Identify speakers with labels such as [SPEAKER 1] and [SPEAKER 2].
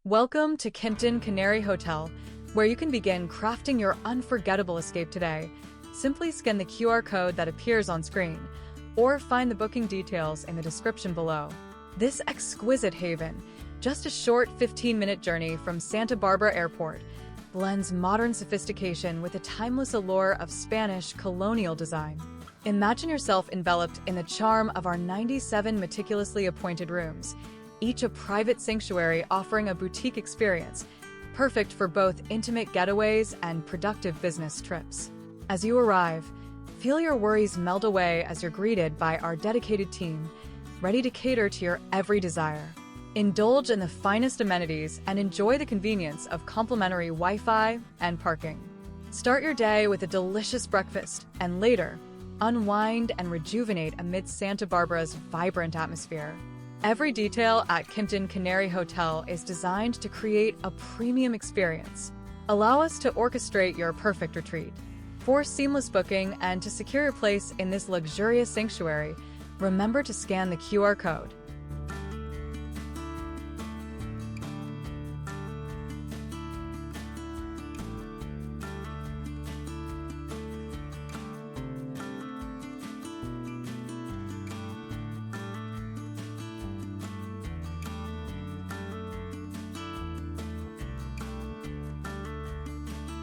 [SPEAKER 1] Welcome to Kimpton Canary Hotel, where you can begin crafting your unforgettable escape today. Simply scan the QR code that appears on screen, or find the booking details in the description below. This exquisite haven, just a short 15-minute journey from Santa Barbara Airport, blends modern sophistication with the timeless allure of Spanish Colonial design. Imagine yourself enveloped in the charm of our 97 meticulously appointed rooms, each a private sanctuary offering a boutique experience, perfect for both intimate getaways and productive business trips. As you arrive, feel your worries melt away as you're greeted by our dedicated team, ready to cater to your every desire. Indulge in the finest amenities and enjoy the convenience of complimentary Wi-Fi and parking. Start your day with a delicious breakfast, and later, unwind and rejuvenate amidst Santa Barbara's vibrant atmosphere. Every detail at Kimpton Canary Hotel is designed to create a premium experience. Allow us to orchestrate your perfect retreat. For seamless booking and to secure your place in this luxurious sanctuary, remember to scan the QR code.